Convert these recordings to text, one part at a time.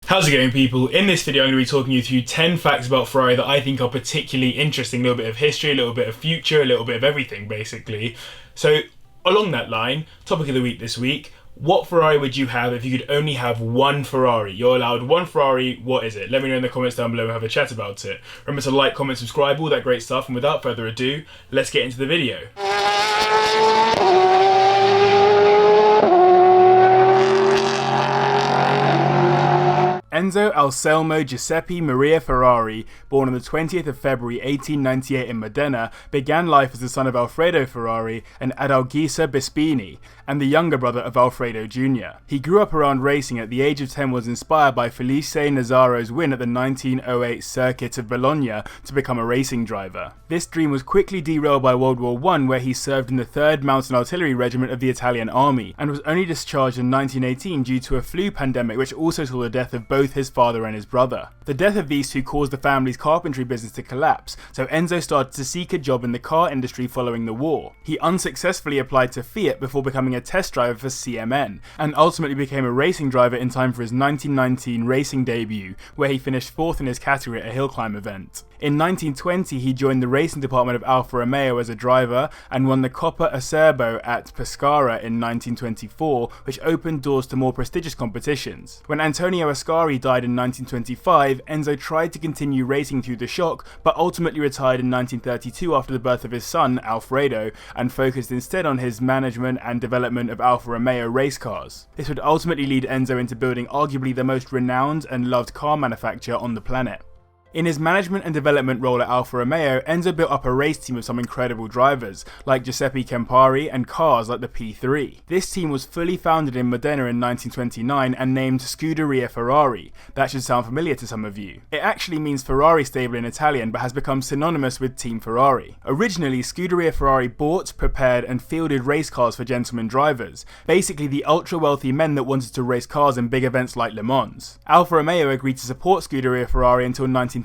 How's it going, people? In this video I'm going to be talking you through 10 facts about Ferrari that I think are particularly interesting. A little bit of history, a little bit of future, a little bit of everything basically. So along that line, topic of the week this week, what Ferrari would you have if you could only have one Ferrari? You're allowed one Ferrari, what is it? Let me know in the comments down below and have a chat about it. Remember to like, comment, subscribe, all that great stuff, and without further ado, let's get into the video. Enzo Anselmo Giuseppe Maria Ferrari, born on the 20th of February 1898 in Modena, began life as the son of Alfredo Ferrari and Adalgisa Bispini, and the younger brother of Alfredo Jr. He grew up around racing. At the age of 10 was inspired by Felice Nazzaro's win at the 1908 Circuit of Bologna to become a racing driver. This dream was quickly derailed by World War I, where he served in the 3rd Mountain Artillery Regiment of the Italian Army, and was only discharged in 1918 due to a flu pandemic which also saw the death of both his father and his brother. The death of these two caused the family's carpentry business to collapse, so Enzo started to seek a job in the car industry following the war. He unsuccessfully applied to FIAT before becoming a test driver for CMN, and ultimately became a racing driver in time for his 1919 racing debut, where he finished 4th in his category at a hill climb event. In 1920 he joined the racing department of Alfa Romeo as a driver and won the Coppa Acerbo at Pescara in 1924, which opened doors to more prestigious competitions. When Antonio Ascari died in 1925, Enzo tried to continue racing through the shock, but ultimately retired in 1932 after the birth of his son, Alfredo, and focused instead on his management and development of Alfa Romeo race cars. This would ultimately lead Enzo into building arguably the most renowned and loved car manufacturer on the planet. In his management and development role at Alfa Romeo, Enzo built up a race team of some incredible drivers, like Giuseppe Campari, and cars like the P3. This team was fully founded in Modena in 1929 and named Scuderia Ferrari. That should sound familiar to some of you. It actually means Ferrari stable in Italian, but has become synonymous with Team Ferrari. Originally, Scuderia Ferrari bought, prepared, and fielded race cars for gentlemen drivers, basically the ultra-wealthy men that wanted to race cars in big events like Le Mans. Alfa Romeo agreed to support Scuderia Ferrari until 1933,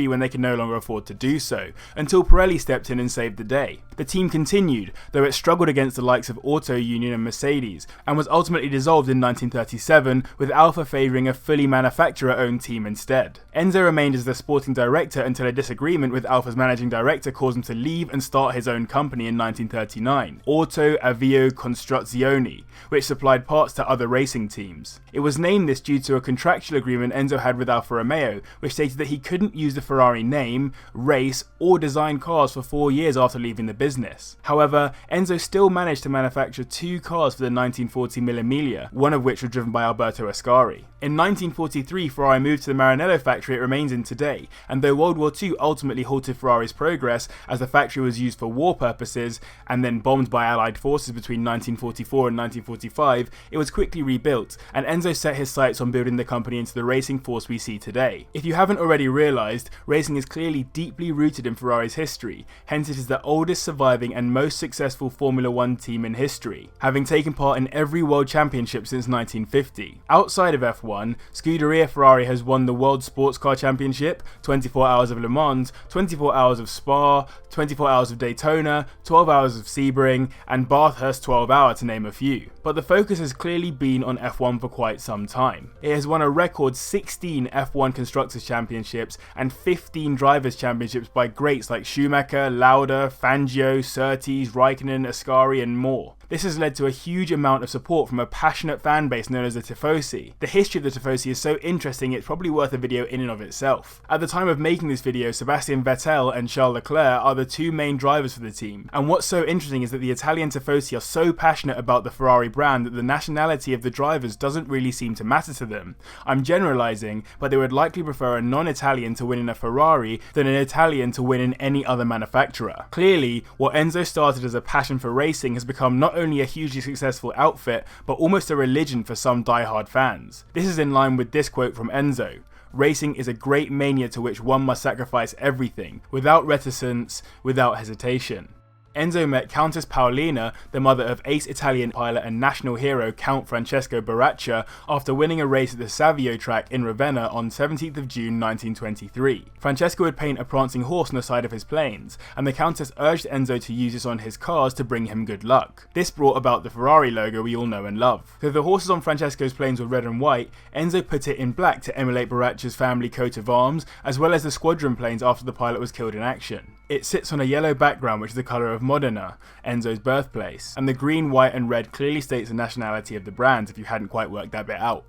when they could no longer afford to do so, until Pirelli stepped in and saved the day. The team continued, though it struggled against the likes of Auto Union and Mercedes, and was ultimately dissolved in 1937, with Alfa favouring a fully manufacturer-owned team instead. Enzo remained as the sporting director until a disagreement with Alfa's managing director caused him to leave and start his own company in 1939, Auto Avio Costruzioni, which supplied parts to other racing teams. It was named this due to a contractual agreement Enzo had with Alfa Romeo, which stated that he couldn't use the Ferrari name, race, or design cars for 4 years after leaving the business. However, Enzo still managed to manufacture 2 cars for the 1940 Mille, one of which was driven by Alberto Ascari. In 1943, Ferrari moved to the Maranello factory it remains in today, and though World War II ultimately halted Ferrari's progress as the factory was used for war purposes and then bombed by Allied forces between 1944 and 1945, it was quickly rebuilt, and Enzo set his sights on building the company into the racing force we see today. If you haven't already realised, racing is clearly deeply rooted in Ferrari's history, hence it is the oldest surviving and most successful Formula 1 team in history, having taken part in every world championship since 1950. Outside of F1, Scuderia Ferrari has won the World Sports Car Championship, 24 Hours of Le Mans, 24 Hours of Spa, 24 Hours of Daytona, 12 Hours of Sebring, and Bathurst 12 Hour, to name a few. But the focus has clearly been on F1 for quite some time. It has won a record 16 F1 Constructors Championships and 15 Drivers' Championships by greats like Schumacher, Lauda, Fangio, Surtees, Raikkonen, Ascari, and more. This has led to a huge amount of support from a passionate fan base known as the Tifosi. The history of the Tifosi is so interesting it's probably worth a video in and of itself. At the time of making this video, Sebastian Vettel and Charles Leclerc are the 2 main drivers for the team, and what's so interesting is that the Italian Tifosi are so passionate about the Ferrari brand that the nationality of the drivers doesn't really seem to matter to them. I'm generalising, but they would likely prefer a non-Italian to win in a Ferrari than an Italian to win in any other manufacturer. Clearly, what Enzo started as a passion for racing has become not only a hugely successful outfit, but almost a religion for some die-hard fans. This is in line with this quote from Enzo: "Racing is a great mania to which one must sacrifice everything, without reticence, without hesitation." Enzo met Countess Paolina, the mother of ace Italian pilot and national hero Count Francesco Baraccia, after winning a race at the Savio track in Ravenna on 17th of June 1923. Francesco would paint a prancing horse on the side of his planes, and the Countess urged Enzo to use this on his cars to bring him good luck. This brought about the Ferrari logo we all know and love. Though the horses on Francesco's planes were red and white, Enzo put it in black to emulate Baraccia's family coat of arms, as well as the squadron planes after the pilot was killed in action. It sits on a yellow background, which is the colour of Modena, Enzo's birthplace, and the green, white and red clearly states the nationality of the brand if you hadn't quite worked that bit out.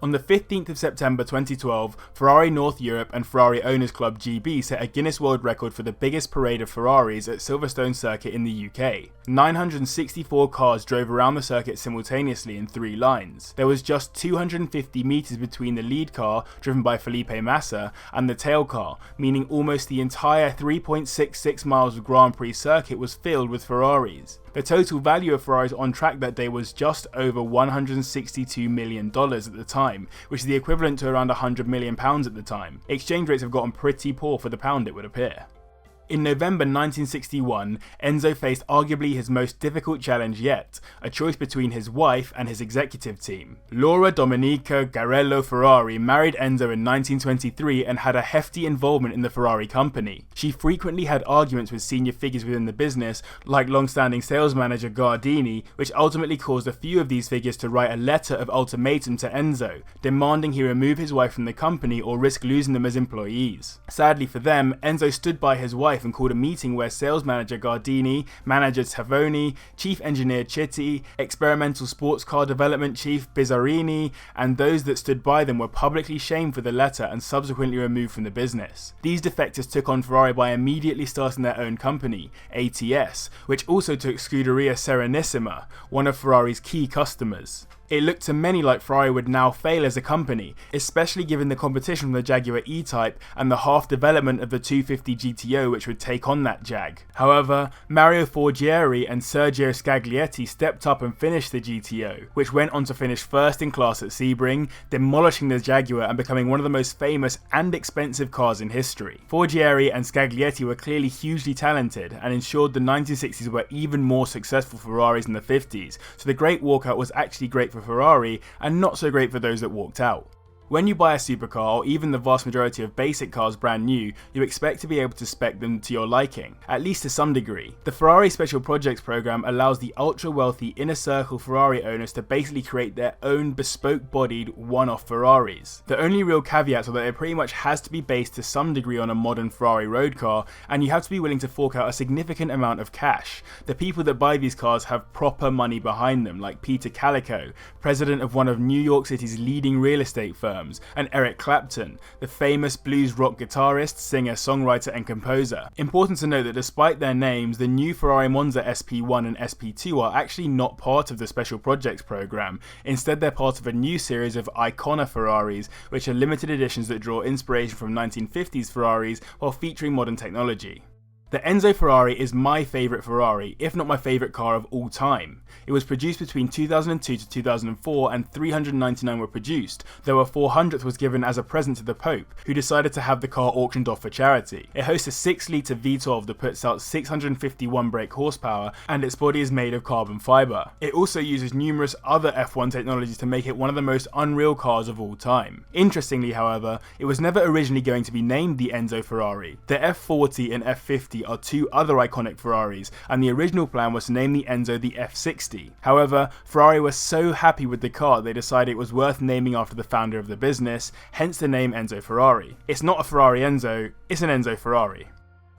On the 15th of September 2012, Ferrari North Europe and Ferrari Owners Club GB set a Guinness World Record for the biggest parade of Ferraris at Silverstone Circuit in the UK. 964 cars drove around the circuit simultaneously in 3 lines. There was just 250 metres between the lead car, driven by Felipe Massa, and the tail car, meaning almost the entire 3.66 miles of Grand Prix circuit was filled with Ferraris. The total value of Ferraris on track that day was just over $162 million at the time, which is the equivalent to around £100 million at the time. Exchange rates have gotten pretty poor for the pound, it would appear. In November 1961, Enzo faced arguably his most difficult challenge yet, a choice between his wife and his executive team. Laura Domenica Garello Ferrari married Enzo in 1923 and had a hefty involvement in the Ferrari company. She frequently had arguments with senior figures within the business, like long-standing sales manager Gardini, which ultimately caused a few of these figures to write a letter of ultimatum to Enzo, demanding he remove his wife from the company or risk losing them as employees. Sadly for them, Enzo stood by his wife and called a meeting where sales manager Gardini, manager Tavoni, chief engineer Chitti, experimental sports car development chief Bizzarini, and those that stood by them were publicly shamed for the letter and subsequently removed from the business. These defectors took on Ferrari by immediately starting their own company, ATS, which also took Scuderia Serenissima, one of Ferrari's key customers. It looked to many like Ferrari would now fail as a company, especially given the competition from the Jaguar E-Type and the half development of the 250 GTO which would take on that Jag. However, Mario Forgieri and Sergio Scaglietti stepped up and finished the GTO, which went on to finish first in class at Sebring, demolishing the Jaguar and becoming one of the most famous and expensive cars in history. Forgieri and Scaglietti were clearly hugely talented and ensured the 1960s were even more successful for Ferraris in the 50s, so the great walkout was actually great for Ferrari and not so great for those that walked out. When you buy a supercar, or even the vast majority of basic cars brand new, you expect to be able to spec them to your liking, at least to some degree. The Ferrari Special Projects program allows the ultra-wealthy inner circle Ferrari owners to basically create their own bespoke-bodied, one-off Ferraris. The only real caveats are that it pretty much has to be based to some degree on a modern Ferrari road car, and you have to be willing to fork out a significant amount of cash. The people that buy these cars have proper money behind them, like Peter Calico, president of one of New York City's leading real estate firms, and Eric Clapton, the famous blues rock guitarist, singer, songwriter and composer. Important to note that despite their names, the new Ferrari Monza SP1 and SP2 are actually not part of the Special Projects program. Instead, they're part of a new series of Icona Ferraris, which are limited editions that draw inspiration from 1950s Ferraris while featuring modern technology. The Enzo Ferrari is my favourite Ferrari, if not my favourite car of all time. It was produced between 2002 to 2004 and 399 were produced, though a 400th was given as a present to the Pope, who decided to have the car auctioned off for charity. It hosts a 6-litre V12 that puts out 651 brake horsepower, and its body is made of carbon fibre. It also uses numerous other F1 technologies to make it one of the most unreal cars of all time. Interestingly, however, it was never originally going to be named the Enzo Ferrari. The F40 and F50 are two other iconic Ferraris, and the original plan was to name the Enzo the F60. However, Ferrari was so happy with the car they decided it was worth naming after the founder of the business, hence the name Enzo Ferrari. It's not a Ferrari Enzo, it's an Enzo Ferrari.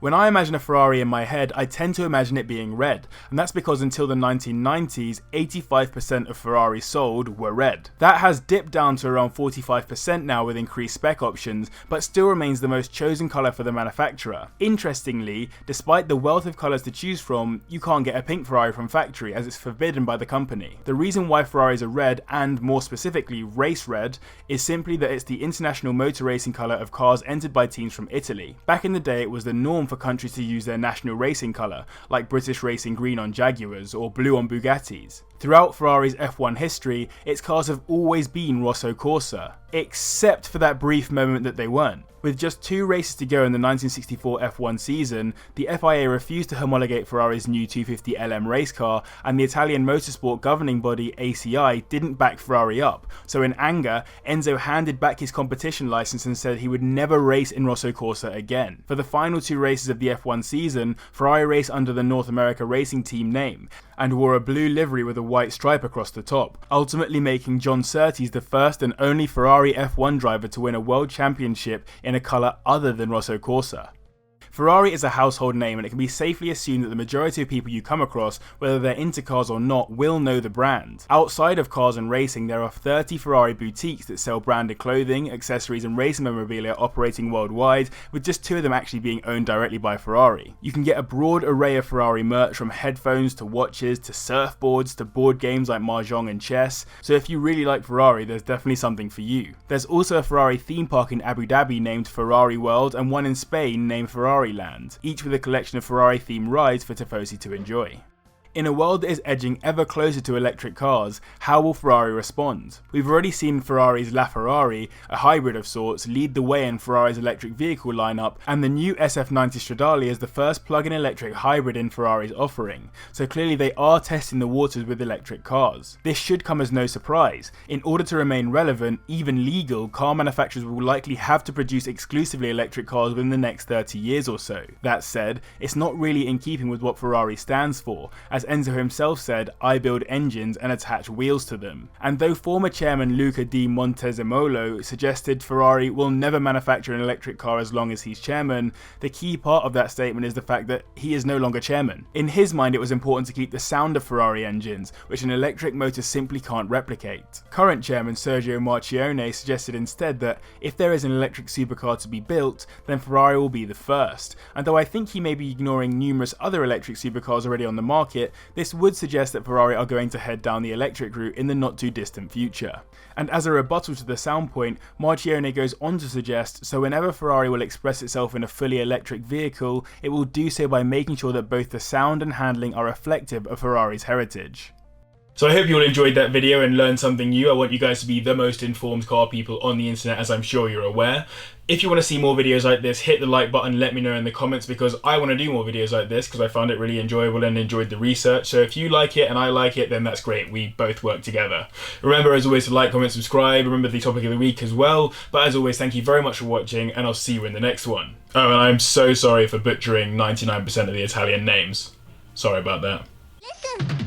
When I imagine a Ferrari in my head, I tend to imagine it being red, and that's because until the 1990s, 85% of Ferraris sold were red. That has dipped down to around 45% now with increased spec options, but still remains the most chosen colour for the manufacturer. Interestingly, despite the wealth of colours to choose from, you can't get a pink Ferrari from factory as it's forbidden by the company. The reason why Ferraris are red, and more specifically race red, is simply that it's the international motor racing colour of cars entered by teams from Italy. Back in the day, it was the norm for countries to use their national racing colour, like British racing green on Jaguars or blue on Bugattis. Throughout Ferrari's F1 history, its cars have always been Rosso Corsa, except for that brief moment that they weren't. With just 2 races to go in the 1964 F1 season, the FIA refused to homologate Ferrari's new 250 LM race car, and the Italian motorsport governing body ACI didn't back Ferrari up, so in anger, Enzo handed back his competition license and said he would never race in Rosso Corsa again. For the final 2 races of the F1 season, Ferrari raced under the North America Racing Team name, and wore a blue livery with a white stripe across the top, ultimately making John Surtees the first and only Ferrari F1 driver to win a world championship in a colour other than Rosso Corsa. Ferrari is a household name, and it can be safely assumed that the majority of people you come across, whether they're into cars or not, will know the brand. Outside of cars and racing, there are 30 Ferrari boutiques that sell branded clothing, accessories and racing memorabilia operating worldwide, with just 2 of them actually being owned directly by Ferrari. You can get a broad array of Ferrari merch, from headphones to watches to surfboards to board games like Mahjong and chess, so if you really like Ferrari, there's definitely something for you. There's also a Ferrari theme park in Abu Dhabi named Ferrari World, and one in Spain named Ferrari Land, each with a collection of Ferrari-themed rides for tifosi to enjoy. In a world that is edging ever closer to electric cars, how will Ferrari respond? We've already seen Ferrari's LaFerrari, a hybrid of sorts, lead the way in Ferrari's electric vehicle lineup, and the new SF90 Stradale is the first plug-in electric hybrid in Ferrari's offering, so clearly they are testing the waters with electric cars. This should come as no surprise. In order to remain relevant, even legal, car manufacturers will likely have to produce exclusively electric cars within the next 30 years or so. That said, it's not really in keeping with what Ferrari stands for, as Enzo himself said, "I build engines and attach wheels to them." And though former chairman Luca di Montezemolo suggested Ferrari will never manufacture an electric car as long as he's chairman, the key part of that statement is the fact that he is no longer chairman. In his mind, it was important to keep the sound of Ferrari engines, which an electric motor simply can't replicate. Current chairman Sergio Marchionne suggested instead that if there is an electric supercar to be built, then Ferrari will be the first. And though I think he may be ignoring numerous other electric supercars already on the market, this would suggest that Ferrari are going to head down the electric route in the not too distant future. And as a rebuttal to the sound point, Marchionne goes on to suggest, so whenever Ferrari will express itself in a fully electric vehicle, it will do so by making sure that both the sound and handling are reflective of Ferrari's heritage. So I hope you all enjoyed that video and learned something new. I want you guys to be the most informed car people on the internet, as I'm sure you're aware. If you want to see more videos like this, hit the like button, let me know in the comments, because I want to do more videos like this because I found it really enjoyable and enjoyed the research. So if you like it and I like it, then that's great. We both work together. Remember, as always, to like, comment, subscribe. Remember the topic of the week as well. But as always, thank you very much for watching, and I'll see you in the next one. Oh, and I'm so sorry for butchering 99% of the Italian names. Sorry about that. Listen.